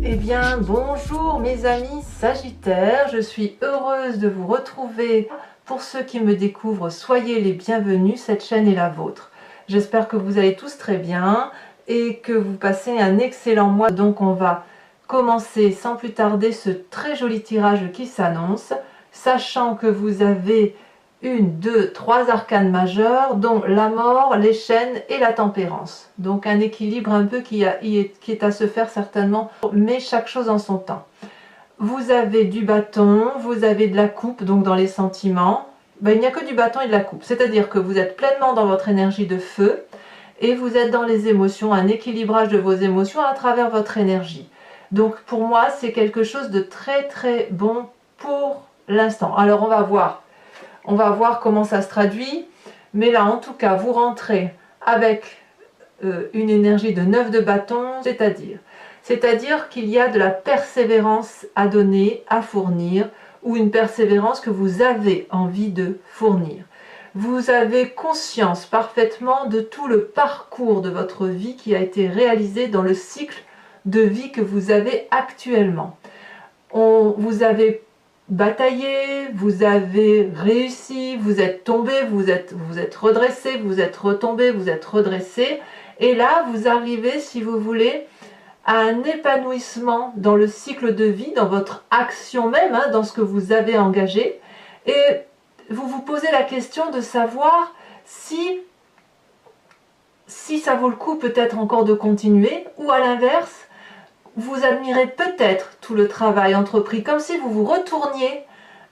Eh bien, bonjour mes amis Sagittaires, je suis heureuse de vous retrouver. Pour ceux qui me découvrent, soyez les bienvenus, cette chaîne est la vôtre. J'espère que vous allez tous très bien et que vous passez un excellent mois. Donc on va commencer sans plus tarder ce très joli tirage qui s'annonce, sachant que vous avez 1, 2, 3 arcanes majeures, dont la mort, les chaînes et la tempérance. Donc un équilibre un peu qui est à se faire certainement, mais chaque chose en son temps. Vous avez du bâton, vous avez de la coupe, donc dans les sentiments. Ben, il n'y a que du bâton et de la coupe, c'est-à-dire que vous êtes pleinement dans votre énergie de feu et vous êtes dans les émotions, un équilibrage de vos émotions à travers votre énergie. Donc pour moi, c'est quelque chose de très très bon pour l'instant. Alors on va voir comment ça se traduit, mais là en tout cas vous rentrez avec une énergie de 9 de bâton, c'est-à-dire qu'il y a de la persévérance à donner, à fournir, ou une persévérance que vous avez envie de fournir. Vous avez conscience parfaitement de tout le parcours de votre vie qui a été réalisé dans le cycle de vie que vous avez actuellement. Vous avez bataillé, vous avez réussi, vous êtes tombé, vous êtes redressé, vous êtes retombé, vous êtes redressé, et là vous arrivez, si vous voulez, à un épanouissement dans le cycle de vie, dans votre action même, hein, dans ce que vous avez engagé, et vous vous posez la question de savoir si ça vaut le coup peut-être encore de continuer, ou à l'inverse, vous admirez peut-être tout le travail entrepris, comme si vous vous retourniez,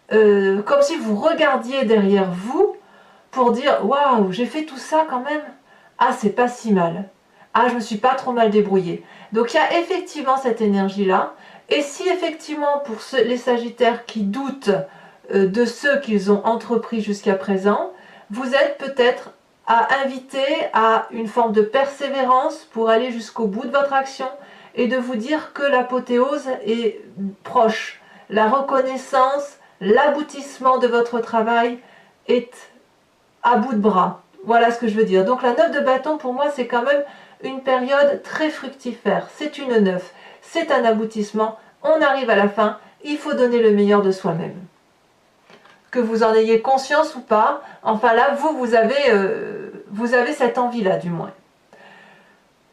comme si vous regardiez derrière vous pour dire « Waouh, j'ai fait tout ça quand même. Ah, c'est pas si mal. Ah, je me suis pas trop mal débrouillée. » Donc il y a effectivement cette énergie-là. Et si effectivement, pour les Sagittaires qui doutent de ceux qu'ils ont entrepris jusqu'à présent, vous êtes peut-être à inviter à une forme de persévérance pour aller jusqu'au bout de votre action, et de vous dire que l'apothéose est proche. La reconnaissance, l'aboutissement de votre travail est à bout de bras. Voilà ce que je veux dire. Donc la 9 de bâton, pour moi, c'est quand même une période très fructifère. C'est une 9, c'est un aboutissement. On arrive à la fin, il faut donner le meilleur de soi-même. Que vous en ayez conscience ou pas, enfin là, vous avez cette envie-là, du moins.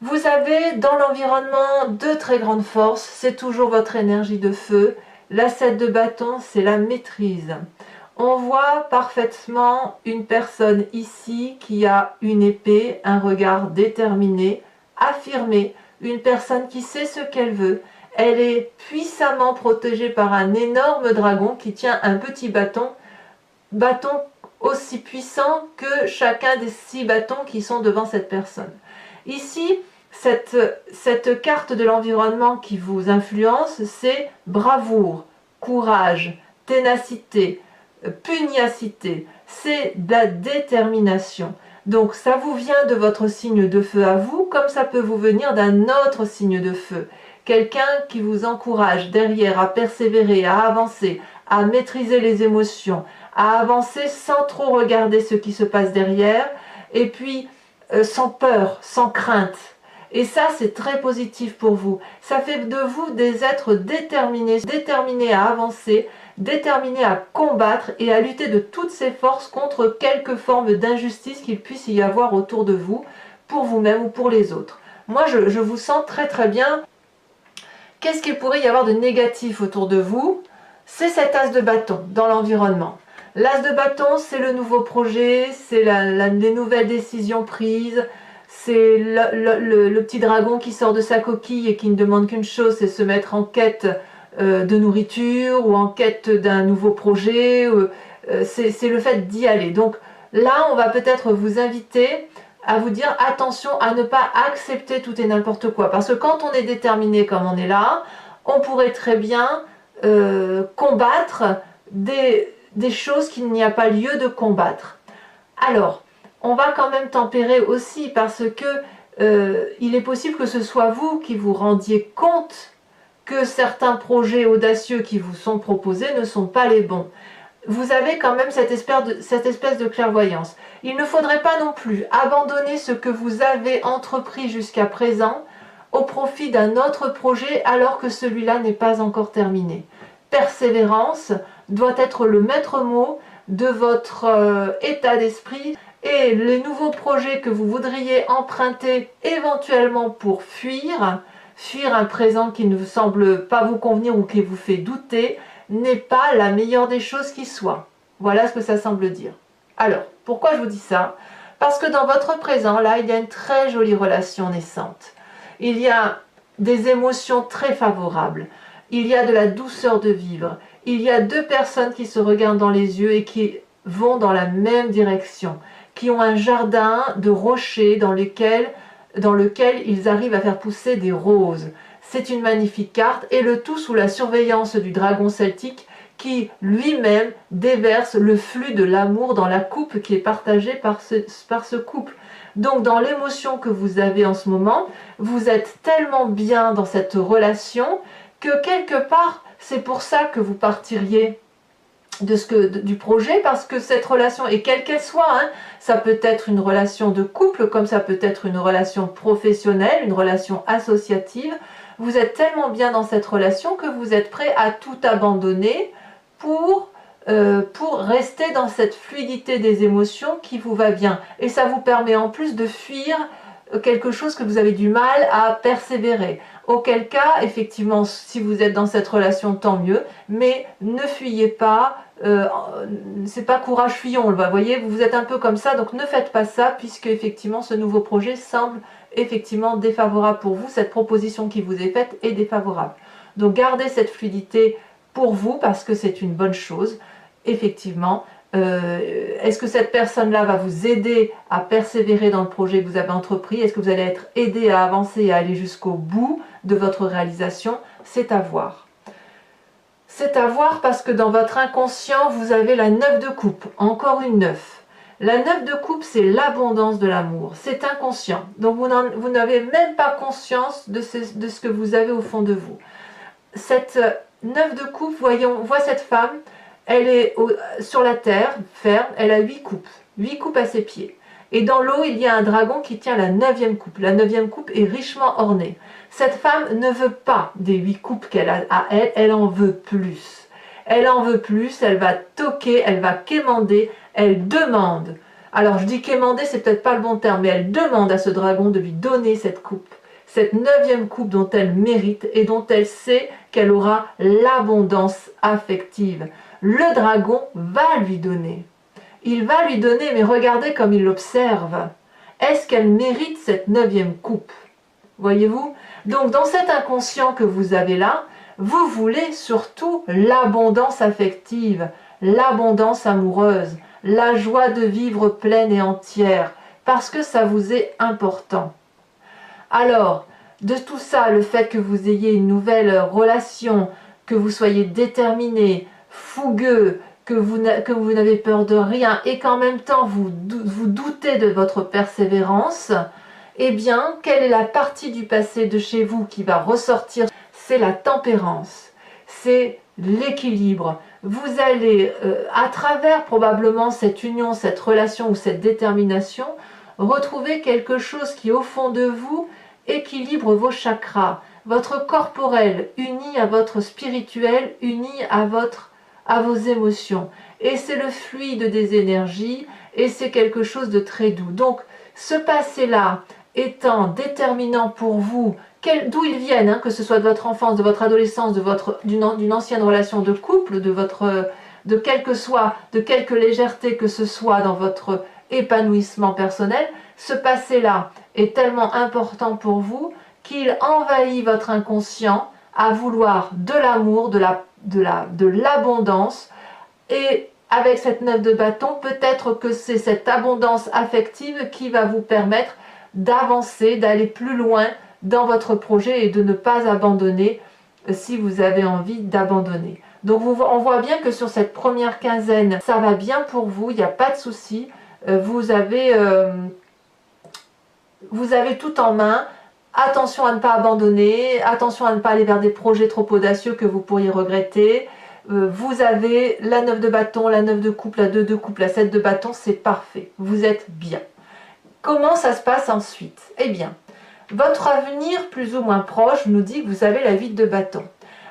Vous avez dans l'environnement de très grandes forces, c'est toujours votre énergie de feu. La 7 de bâton, c'est la maîtrise. On voit parfaitement une personne ici qui a une épée, un regard déterminé, affirmé, une personne qui sait ce qu'elle veut. Elle est puissamment protégée par un énorme dragon qui tient un petit bâton aussi puissant que chacun des 6 bâtons qui sont devant cette personne. Ici, cette carte de l'environnement qui vous influence, c'est bravoure, courage, ténacité, pugnacité, c'est de la détermination. Donc ça vous vient de votre signe de feu à vous, comme ça peut vous venir d'un autre signe de feu. Quelqu'un qui vous encourage derrière à persévérer, à avancer, à maîtriser les émotions, à avancer sans trop regarder ce qui se passe derrière, et puis sans peur, sans crainte. Et ça, c'est très positif pour vous. Ça fait de vous des êtres déterminés, déterminés à avancer, déterminés à combattre et à lutter de toutes ses forces contre quelque forme d'injustice qu'il puisse y avoir autour de vous, pour vous-même ou pour les autres. Moi, je vous sens très très bien. Qu'est-ce qu'il pourrait y avoir de négatif autour de vous? C'est cet as de bâton dans l'environnement. L'as de bâton, c'est le nouveau projet, c'est les nouvelles décisions prises, c'est le petit dragon qui sort de sa coquille et qui ne demande qu'une chose, c'est se mettre en quête de nourriture ou en quête d'un nouveau projet. C'est le fait d'y aller. Donc là, on va peut-être vous inviter à vous dire attention à ne pas accepter tout et n'importe quoi. Parce que quand on est déterminé comme on est là, on pourrait très bien combattre des choses qu'il n'y a pas lieu de combattre. Alors, on va quand même tempérer aussi parce que il est possible que ce soit vous qui vous rendiez compte que certains projets audacieux qui vous sont proposés ne sont pas les bons. Vous avez quand même cette espèce de clairvoyance. Il ne faudrait pas non plus abandonner ce que vous avez entrepris jusqu'à présent au profit d'un autre projet alors que celui-là n'est pas encore terminé. Persévérance doit être le maître mot de votre état d'esprit, et les nouveaux projets que vous voudriez emprunter éventuellement pour fuir un présent qui ne semble pas vous convenir ou qui vous fait douter, n'est pas la meilleure des choses qui soit. Voilà ce que ça semble dire. Alors, pourquoi je vous dis ça? Parce que dans votre présent, là, il y a une très jolie relation naissante. Il y a des émotions très favorables. Il y a de la douceur de vivre. Il y a deux personnes qui se regardent dans les yeux et qui vont dans la même direction, qui ont un jardin de rochers dans lequel ils arrivent à faire pousser des roses. C'est une magnifique carte, et le tout sous la surveillance du dragon celtique qui lui-même déverse le flux de l'amour dans la coupe qui est partagée par ce couple. Donc dans l'émotion que vous avez en ce moment, vous êtes tellement bien dans cette relation que quelque part, c'est pour ça que vous partiriez du projet, parce que cette relation, et quelle qu'elle soit, hein, ça peut être une relation de couple, comme ça peut être une relation professionnelle, une relation associative, vous êtes tellement bien dans cette relation que vous êtes prêt à tout abandonner pour rester dans cette fluidité des émotions qui vous va bien. Et ça vous permet en plus de fuir quelque chose que vous avez du mal à persévérer. Auquel cas, effectivement, si vous êtes dans cette relation, tant mieux, mais ne fuyez pas, c'est pas courage fuyons, vous voyez, vous êtes un peu comme ça, donc ne faites pas ça, puisque effectivement ce nouveau projet semble effectivement défavorable pour vous, cette proposition qui vous est faite est défavorable. Donc gardez cette fluidité pour vous, parce que c'est une bonne chose, effectivement. Est-ce que cette personne-là va vous aider à persévérer dans le projet que vous avez entrepris? Est-ce que vous allez être aidé à avancer et à aller jusqu'au bout de votre réalisation? C'est à voir. C'est à voir, parce que dans votre inconscient, vous avez la 9 de coupe, encore une 9. La 9 de coupe, c'est l'abondance de l'amour, c'est inconscient. Donc vous n'avez même pas conscience de ce que vous avez au fond de vous. Cette 9 de coupe, on voit cette femme, elle est sur la terre, ferme, elle a 8 coupes. 8 coupes à ses pieds. Et dans l'eau, il y a un dragon qui tient la 9e coupe. La 9e coupe est richement ornée. Cette femme ne veut pas des 8 coupes qu'elle a à elle, elle en veut plus. Elle en veut plus, elle va toquer, elle va quémander, elle demande. Alors je dis quémander, c'est peut-être pas le bon terme, mais elle demande à ce dragon de lui donner cette coupe. Cette 9e coupe dont elle mérite et dont elle sait qu'elle aura l'abondance affective. Le dragon va lui donner. Il va lui donner, mais regardez comme il l'observe. Est-ce qu'elle mérite cette 9e coupe? Voyez-vous? Donc dans cet inconscient que vous avez là, vous voulez surtout l'abondance affective, l'abondance amoureuse, la joie de vivre pleine et entière, parce que ça vous est important. Alors, de tout ça, le fait que vous ayez une nouvelle relation, que vous soyez déterminé, fougueux, que vous n'avez peur de rien et qu'en même temps vous doutez de votre persévérance, eh bien, quelle est la partie du passé de chez vous qui va ressortir? C'est la tempérance, c'est l'équilibre. Vous allez, à travers probablement cette union, cette relation ou cette détermination, retrouver quelque chose qui, au fond de vous, équilibre vos chakras, votre corporel uni à votre spirituel, uni à vos émotions. Et c'est le fluide des énergies, et c'est quelque chose de très doux. Donc, ce passé-là étant déterminant pour vous, d'où ils viennent, hein, que ce soit de votre enfance, de votre adolescence, d'une ancienne relation de couple, de quelque légèreté que ce soit dans votre épanouissement personnel, ce passé-là est tellement important pour vous qu'il envahit votre inconscient à vouloir de l'amour, de l'abondance, et avec cette 9 de bâton, peut-être que c'est cette abondance affective qui va vous permettre d'avancer, d'aller plus loin dans votre projet et de ne pas abandonner si vous avez envie d'abandonner. Donc on voit bien que sur cette première quinzaine, ça va bien pour vous, il n'y a pas de souci. Vous avez tout en main. Attention à ne pas abandonner, attention à ne pas aller vers des projets trop audacieux que vous pourriez regretter. Vous avez la 9 de bâton, la 9 de coupe, la 2 de coupe, la 7 de bâton, c'est parfait. Vous êtes bien. Comment ça se passe ensuite? Eh bien, Votre avenir plus ou moins proche nous dit que vous avez la vide de bâton.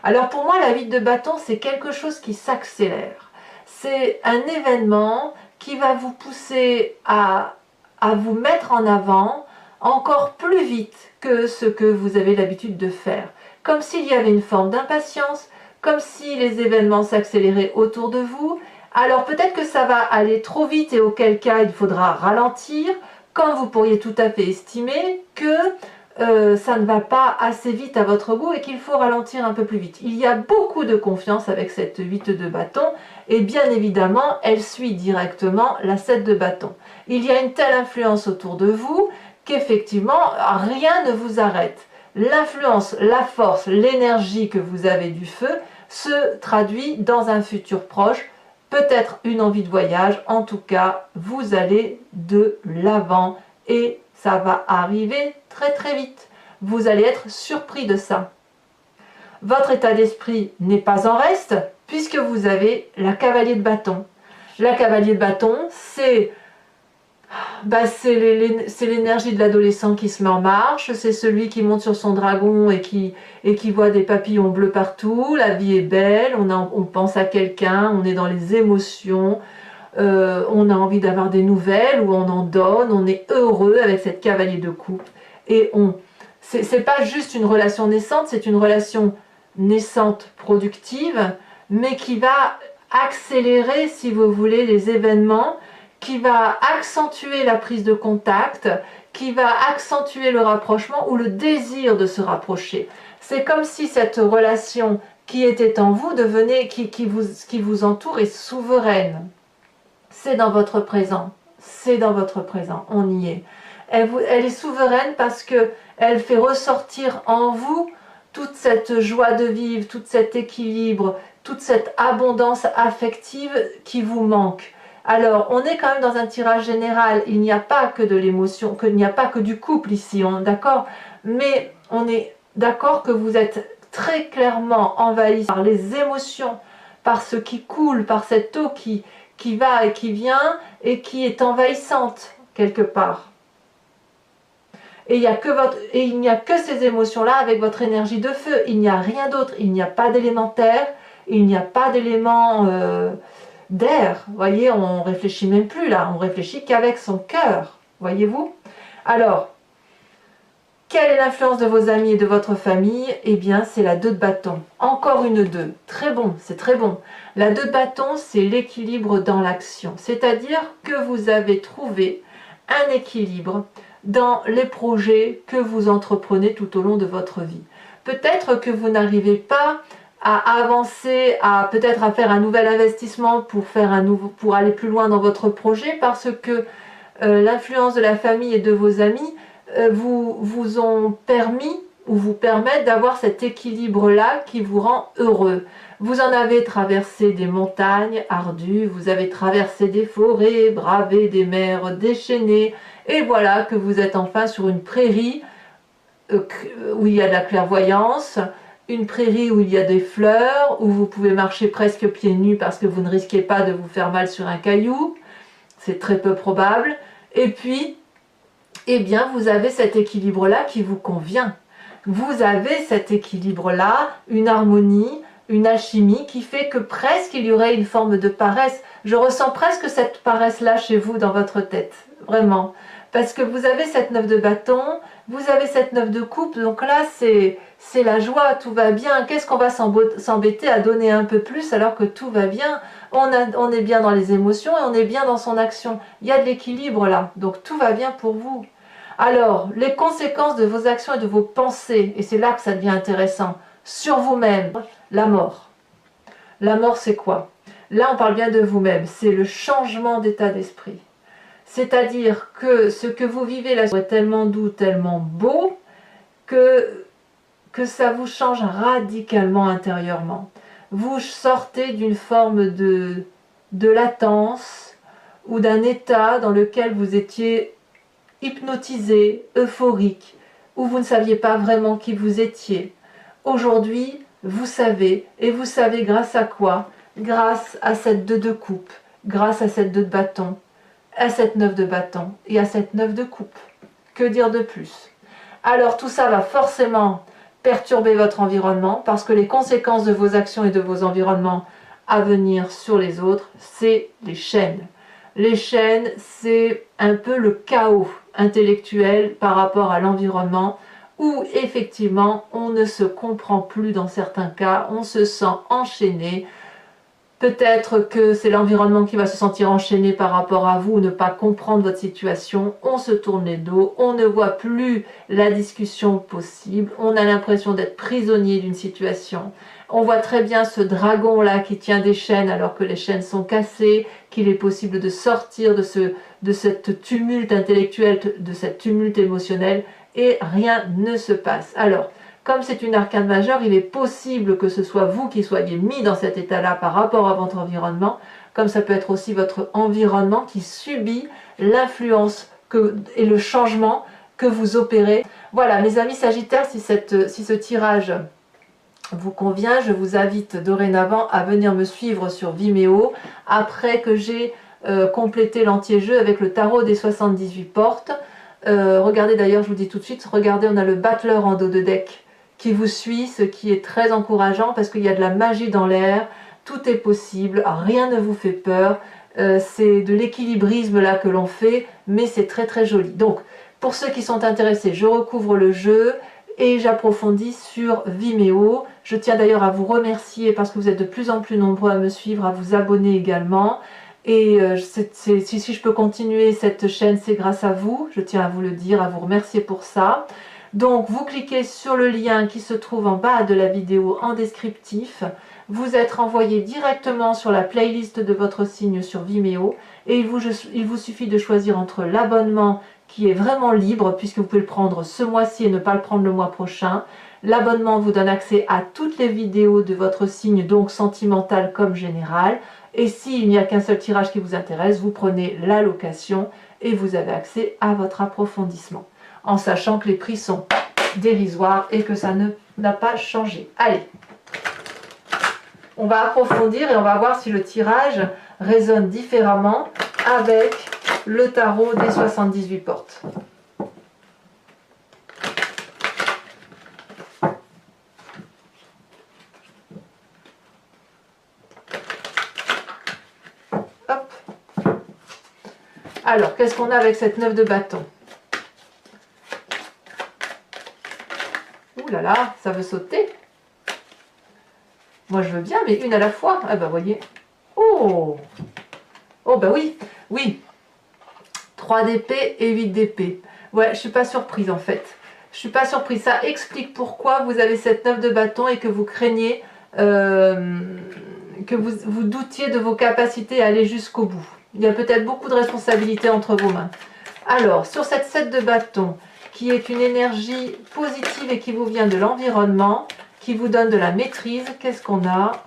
Alors pour moi, la vide de bâton, c'est quelque chose qui s'accélère. C'est un événement qui va vous pousser à vous mettre en avant encore plus vite que ce que vous avez l'habitude de faire. Comme s'il y avait une forme d'impatience, comme si les événements s'accéléraient autour de vous. Alors peut-être que ça va aller trop vite et auquel cas il faudra ralentir, quand vous pourriez tout à fait estimer que ça ne va pas assez vite à votre goût et qu'il faut ralentir un peu plus vite. Il y a beaucoup de confiance avec cette 8 de bâton et bien évidemment elle suit directement la 7 de bâton. Il y a une telle influence autour de vous qu'effectivement rien ne vous arrête. L'influence, la force, l'énergie que vous avez du feu se traduit dans un futur proche, peut-être une envie de voyage, en tout cas vous allez de l'avant et ça va arriver très très vite. Vous allez être surpris de ça. Votre état d'esprit n'est pas en reste puisque vous avez la cavalier de bâton. La cavalier de bâton, c'est l'énergie de l'adolescent qui se met en marche, c'est celui qui monte sur son dragon et qui voit des papillons bleus partout, la vie est belle, on pense à quelqu'un, on est dans les émotions, on a envie d'avoir des nouvelles ou on en donne, on est heureux avec cette cavalier de coupe. Et c'est pas juste une relation naissante, c'est une relation naissante productive, mais qui va accélérer, si vous voulez, les événements, qui va accentuer la prise de contact, qui va accentuer le rapprochement ou le désir de se rapprocher. C'est comme si cette relation qui était en vous devenait, qui vous entoure est souveraine. C'est dans votre présent, c'est dans votre présent, on y est. Elle est souveraine parce qu'elle fait ressortir en vous toute cette joie de vivre, tout cet équilibre, toute cette abondance affective qui vous manque. Alors, on est quand même dans un tirage général, il n'y a pas que de l'émotion, il n'y a pas que du couple ici, d'accord, mais on est d'accord que vous êtes très clairement envahi par les émotions, par ce qui coule, par cette eau qui va et qui vient et qui est envahissante quelque part. Et il n'y a que ces émotions-là avec votre énergie de feu, il n'y a rien d'autre, il n'y a pas d'élémentaire, il n'y a pas d'élément d'air, voyez, on réfléchit même plus là, on réfléchit qu'avec son cœur, voyez-vous. Alors, quelle est l'influence de vos amis et de votre famille? Eh bien, c'est la 2 de bâton. Encore une 2. Très bon, c'est très bon. La 2 de bâton, c'est l'équilibre dans l'action. C'est-à-dire que vous avez trouvé un équilibre dans les projets que vous entreprenez tout au long de votre vie. Peut-être que vous n'arrivez pas à avancer, peut-être à faire un nouvel investissement pour aller plus loin dans votre projet parce que l'influence de la famille et de vos amis vous ont permis ou vous permettent d'avoir cet équilibre-là qui vous rend heureux. Vous en avez traversé des montagnes ardues, vous avez traversé des forêts, bravé des mers déchaînées, et voilà que vous êtes enfin sur une prairie où il y a de la clairvoyance, une prairie où il y a des fleurs, où vous pouvez marcher presque pieds nus parce que vous ne risquez pas de vous faire mal sur un caillou, c'est très peu probable, et puis eh bien vous avez cet équilibre-là qui vous convient. Vous avez cet équilibre-là, une harmonie, une alchimie qui fait que presque il y aurait une forme de paresse. Je ressens presque cette paresse-là chez vous dans votre tête, vraiment. Parce que vous avez cette 9 de bâton, vous avez cette 9 de coupe, donc là c'est la joie, tout va bien. Qu'est-ce qu'on va s'embêter à donner un peu plus alors que tout va bien? On est bien dans les émotions et on est bien dans son action. Il y a de l'équilibre là, donc tout va bien pour vous. Alors, les conséquences de vos actions et de vos pensées, et c'est là que ça devient intéressant, sur vous-même, la mort. La mort, c'est quoi? Là, on parle bien de vous-même, c'est le changement d'état d'esprit. C'est-à-dire que ce que vous vivez là est tellement doux, tellement beau, que ça vous change radicalement intérieurement. Vous sortez d'une forme de latence ou d'un état dans lequel vous étiez hypnotisé, euphorique, où vous ne saviez pas vraiment qui vous étiez. Aujourd'hui, vous savez, et vous savez grâce à quoi? Grâce à cette 2 de coupe, grâce à cette 2 de bâton, à cette 9 de bâton et à cette 9 de coupe. Que dire de plus? Alors tout ça va forcément perturber votre environnement parce que les conséquences de vos actions et de vos environnements à venir sur les autres, c'est les chaînes. Les chaînes, c'est un peu le chaos intellectuel par rapport à l'environnement où effectivement on ne se comprend plus dans certains cas, on se sent enchaîné. Peut-être que c'est l'environnement qui va se sentir enchaîné par rapport à vous ou ne pas comprendre votre situation. On se tourne les dos, on ne voit plus la discussion possible, on a l'impression d'être prisonnier d'une situation. On voit très bien ce dragon-là qui tient des chaînes alors que les chaînes sont cassées, qu'il est possible de sortir de cette tumulte intellectuel, de cette tumulte émotionnel, et rien ne se passe. Alors, comme c'est une arcane majeure, il est possible que ce soit vous qui soyez mis dans cet état-là par rapport à votre environnement, comme ça peut être aussi votre environnement qui subit l'influence et le changement que vous opérez. Voilà, mes amis Sagittaires, si ce tirage vous convient, je vous invite dorénavant à venir me suivre sur Vimeo après que j'ai complété l'entier-jeu avec le tarot des 78 portes. Regardez d'ailleurs, je vous dis tout de suite, regardez, on a le battleur en dos de deck qui vous suit, ce qui est très encourageant parce qu'il y a de la magie dans l'air, tout est possible, rien ne vous fait peur, c'est de l'équilibrisme là que l'on fait, mais c'est très très joli. Donc, pour ceux qui sont intéressés, je recouvre le jeu et j'approfondis sur Vimeo. Je tiens d'ailleurs à vous remercier parce que vous êtes de plus en plus nombreux à me suivre, à vous abonner également. Et si je peux continuer cette chaîne, c'est grâce à vous. Je tiens à vous le dire, à vous remercier pour ça. Donc, vous cliquez sur le lien qui se trouve en bas de la vidéo en descriptif. Vous êtes renvoyé directement sur la playlist de votre signe sur Vimeo. Et il vous suffit de choisir entre l'abonnement qui est vraiment libre, puisque vous pouvez le prendre ce mois-ci et ne pas le prendre le mois prochain. L'abonnement vous donne accès à toutes les vidéos de votre signe, donc sentimental comme général. Et s'il n'y a qu'un seul tirage qui vous intéresse, vous prenez la location et vous avez accès à votre approfondissement. En sachant que les prix sont dérisoires et que ça n'a pas changé. Allez, on va approfondir et on va voir si le tirage résonne différemment avec le tarot des 78 portes. Hop. Alors, qu'est-ce qu'on a avec cette 9 de bâton? Ouh là là, ça veut sauter. Moi je veux bien, mais une à la fois. Ah bah voyez. Oh. Oh bah oui, oui. 3 d'épée et 8 d'épée. Ouais, je suis pas surprise en fait. Je suis pas surprise. Ça explique pourquoi vous avez cette 9 de bâton et que vous craignez, que vous doutiez de vos capacités à aller jusqu'au bout. Il y a peut-être beaucoup de responsabilités entre vos mains. Alors, sur cette 7 de bâton, qui est une énergie positive et qui vous vient de l'environnement, qui vous donne de la maîtrise, qu'est-ce qu'on a?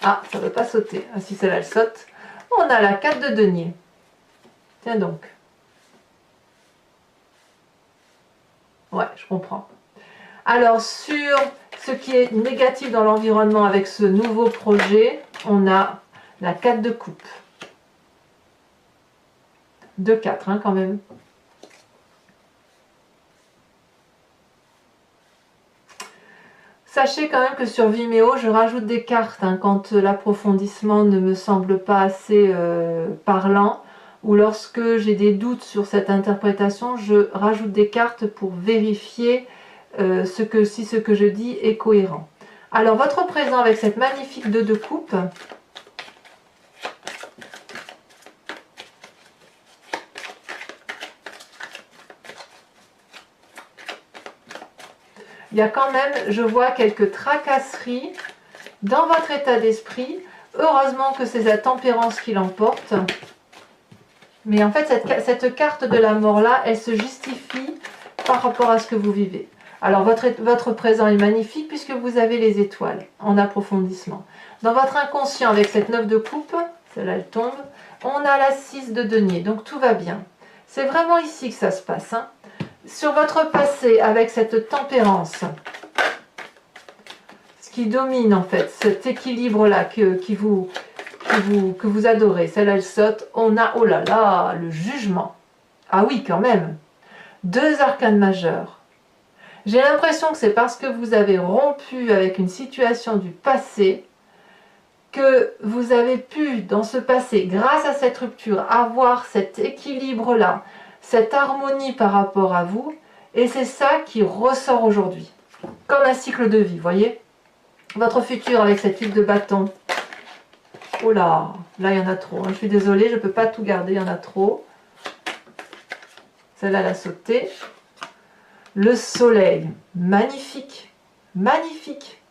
Ah, ça ne veut pas sauter. Ah, si celle-là, elle saute. On a la 4 de denier. Tiens donc. Ouais, je comprends. Alors, sur ce qui est négatif dans l'environnement avec ce nouveau projet, on a la 4 de coupe. 2-4 hein, quand même. Sachez quand même que sur Vimeo, je rajoute des cartes hein, quand l'approfondissement ne me semble pas assez parlant ou lorsque j'ai des doutes sur cette interprétation, je rajoute des cartes pour vérifier si ce que je dis est cohérent. Alors, votre présent avec cette magnifique 2 de coupe, il y a quand même, je vois quelques tracasseries dans votre état d'esprit. Heureusement que c'est la tempérance qui l'emporte. Mais en fait, cette carte de la mort-là, elle se justifie par rapport à ce que vous vivez. Alors, votre présent est magnifique puisque vous avez les étoiles en approfondissement. Dans votre inconscient, avec cette 9 de coupe, celle-là, elle tombe, on a la 6 de denier. Donc, tout va bien. C'est vraiment ici que ça se passe, hein. Sur votre passé, avec cette tempérance, ce qui domine en fait, cet équilibre-là que vous adorez, celle-là elle saute, on a, oh là là, le jugement. Ah oui, quand même. 2 arcanes majeures. J'ai l'impression que c'est parce que vous avez rompu avec une situation du passé que vous avez pu, dans ce passé, grâce à cette rupture, avoir cet équilibre-là, cette harmonie par rapport à vous, et c'est ça qui ressort aujourd'hui. Comme un cycle de vie, voyez? Votre futur avec cette huile de bâton. Oh là, là il y en a trop, hein. Je suis désolée, je ne peux pas tout garder, il y en a trop. Celle-là, elle a sauté. Le soleil, magnifique, magnifique.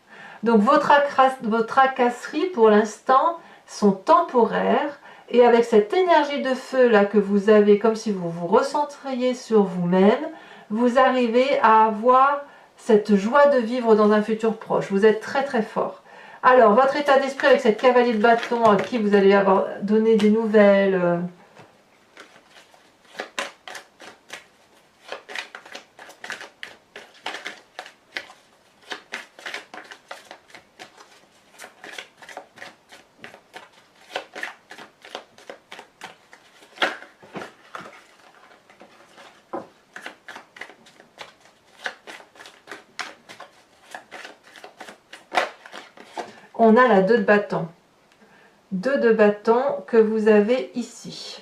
Donc vos tracasseries pour l'instant sont temporaires et avec cette énergie de feu là que vous avez, comme si vous vous recentriez sur vous-même, vous arrivez à avoir cette joie de vivre dans un futur proche. Vous êtes très très fort. Alors votre état d'esprit avec cette cavalier de bâton à qui vous allez avoir donné des nouvelles. On a la 2 de bâton. 2 de bâton que vous avez ici.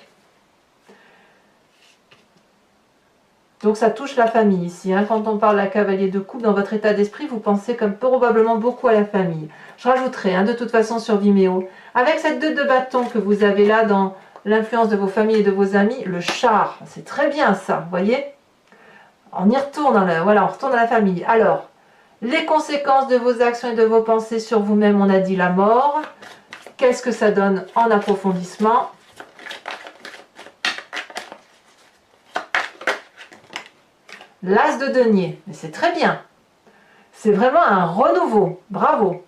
Donc ça touche la famille ici. Hein. Quand on parle de la cavalier de coupe, dans votre état d'esprit, vous pensez comme probablement beaucoup à la famille. Je rajouterai de toute façon sur Vimeo. Avec cette 2 de bâton que vous avez là dans l'influence de vos familles et de vos amis, le char, c'est très bien ça, vous voyez? On y retourne, voilà, on retourne à la famille. Alors, les conséquences de vos actions et de vos pensées sur vous-même, on a dit la mort. Qu'est-ce que ça donne en approfondissement? L'as de denier, mais c'est très bien. C'est vraiment un renouveau, bravo.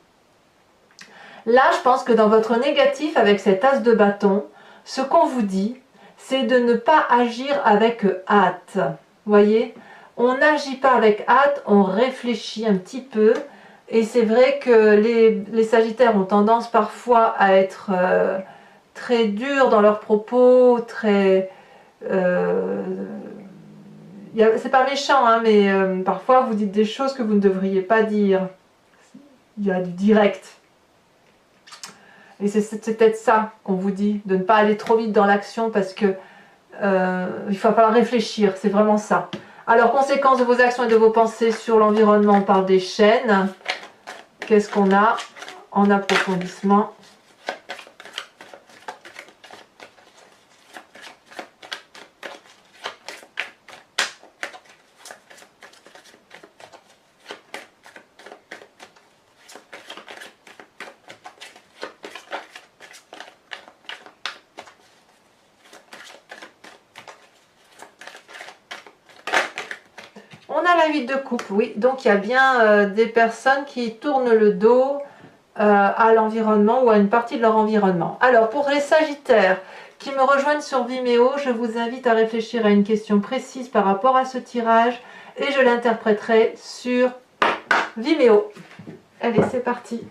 Là, je pense que dans votre négatif, avec cet as de bâton, ce qu'on vous dit, c'est de ne pas agir avec hâte. Voyez? On n'agit pas avec hâte, on réfléchit un petit peu. Et c'est vrai que les Sagittaires ont tendance parfois à être très durs dans leurs propos, très... c'est pas méchant, hein, mais parfois vous dites des choses que vous ne devriez pas dire. Il y a du direct. Et c'est peut-être ça qu'on vous dit, de ne pas aller trop vite dans l'action parce que il faut pas réfléchir, c'est vraiment ça. Alors, conséquences de vos actions et de vos pensées sur l'environnement, on parle des chaînes. Qu'est-ce qu'on a en approfondissement? On a la 8 de coupe, oui. Donc il y a bien des personnes qui tournent le dos à l'environnement ou à une partie de leur environnement. Alors pour les Sagittaires qui me rejoignent sur Vimeo, je vous invite à réfléchir à une question précise par rapport à ce tirage et je l'interpréterai sur Vimeo. Allez, c'est parti.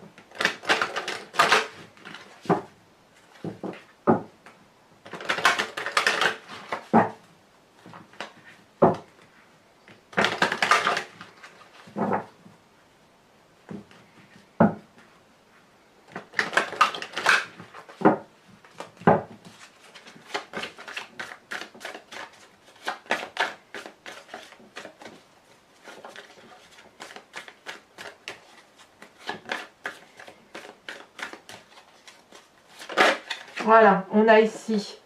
Voilà, on a ici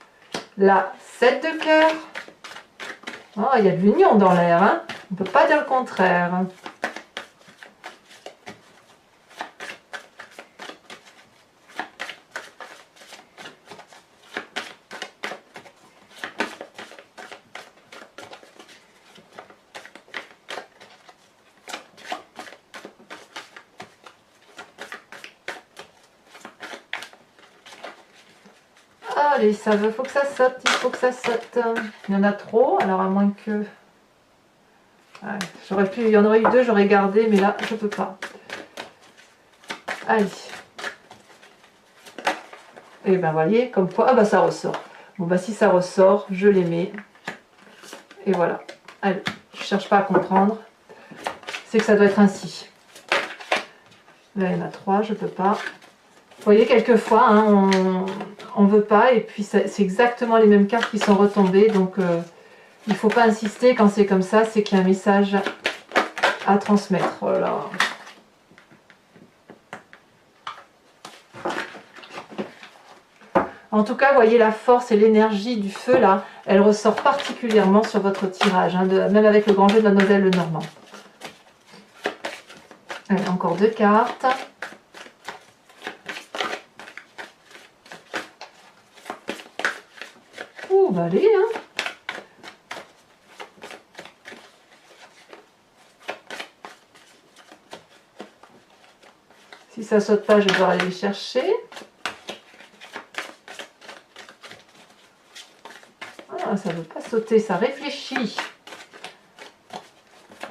la 7 de cœur. Oh, il y a de l'union dans l'air, hein. On ne peut pas dire le contraire. Allez, ça veut, faut que ça saute, il faut que ça saute. Il y en a trop, alors à moins que... Ouais, j'aurais pu, il y en aurait eu 2, j'aurais gardé, mais là, je peux pas. Allez. Et ben, voyez, comme quoi, ah bah ça ressort. Bon bah si ça ressort, je les mets. Et voilà. Allez, je ne cherche pas à comprendre. C'est que ça doit être ainsi. Là, il y en a 3, je ne peux pas. Vous voyez, quelquefois, hein, on ne veut pas, et puis c'est exactement les mêmes cartes qui sont retombées. Donc, il ne faut pas insister quand c'est comme ça, c'est qu'il y a un message à transmettre. Voilà. En tout cas, voyez la force et l'énergie du feu là, elle ressort particulièrement sur votre tirage, hein, même avec le grand jeu de Mademoiselle Lenormand. Allez, encore 2 cartes. Ouh, bah allez, hein. Si ça saute pas, je vais devoir aller les chercher. Ah, ça ne veut pas sauter, ça réfléchit.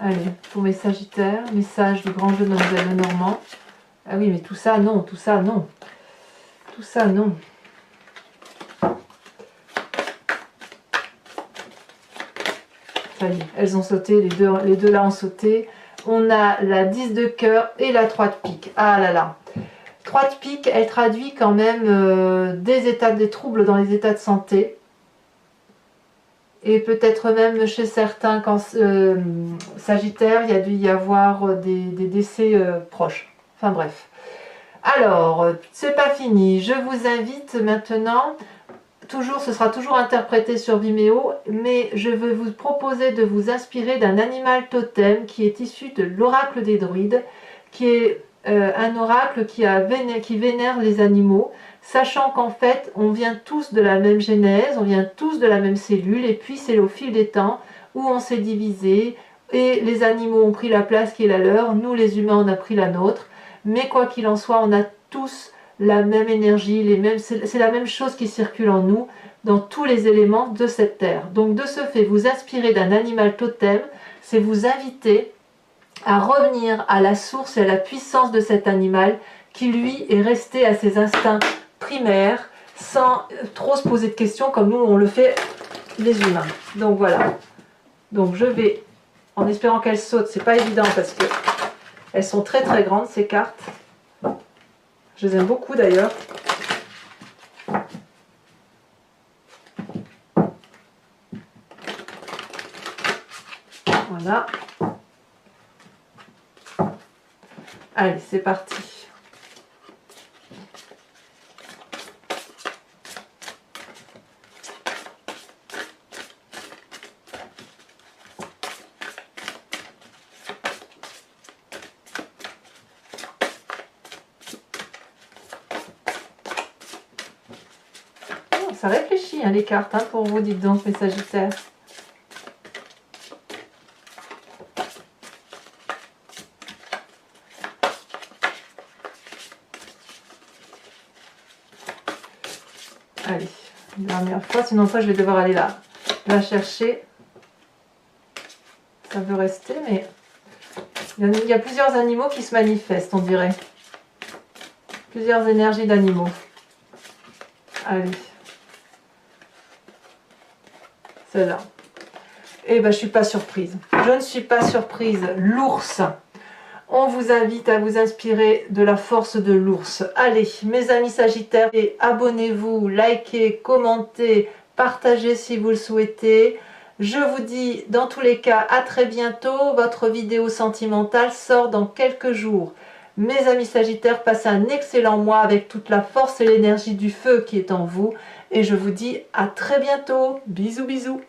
Allez, pour mes Sagittaires, message du grand jeu de Mademoiselle Lenormand. Ah oui, mais tout ça, non, tout ça, non. Tout ça, non. Ça y est, elles ont sauté, les deux là ont sauté. On a la 10 de cœur et la 3 de pique. Ah là là. 3 de pique, elle traduit quand même des troubles dans les états de santé. Et peut-être même chez certains Sagittaires, il y a dû y avoir des décès proches. Enfin bref. Alors, c'est pas fini. Je vous invite maintenant, ce sera toujours interprété sur Vimeo, mais je vais vous proposer de vous inspirer d'un animal totem qui est issu de l'oracle des druides, qui est un oracle qui vénère les animaux, sachant qu'en fait, on vient tous de la même genèse, on vient tous de la même cellule, et puis c'est au fil des temps où on s'est divisé, et les animaux ont pris la place qui est la leur, nous les humains on a pris la nôtre, mais quoi qu'il en soit, on a tous la même énergie, c'est la même chose qui circule en nous, dans tous les éléments de cette terre. Donc de ce fait, vous inspirer d'un animal totem, c'est vous inviter à revenir à la source et à la puissance de cet animal qui lui est resté à ses instincts primaires sans trop se poser de questions comme nous on le fait les humains. Donc voilà. Donc je vais, en espérant qu'elles sautent, c'est pas évident parce que elles sont très très grandes ces cartes. Je les aime beaucoup d'ailleurs. Voilà. Allez, c'est parti. Oh, ça réfléchit hein, les cartes, hein, pour vous, dites donc, mes Sagittaires. Allez, une dernière fois, sinon après je vais devoir aller la chercher. Ça veut rester, mais il y a plusieurs animaux qui se manifestent, on dirait. Plusieurs énergies d'animaux. Allez. Celle-là. Eh ben, je suis pas surprise. Je ne suis pas surprise. L'ours. On vous invite à vous inspirer de la force de l'ours. Allez, mes amis Sagittaires, abonnez-vous, likez, commentez, partagez si vous le souhaitez. Je vous dis dans tous les cas à très bientôt. Votre vidéo sentimentale sort dans quelques jours. Mes amis Sagittaires, passez un excellent mois avec toute la force et l'énergie du feu qui est en vous. Et je vous dis à très bientôt. Bisous, bisous.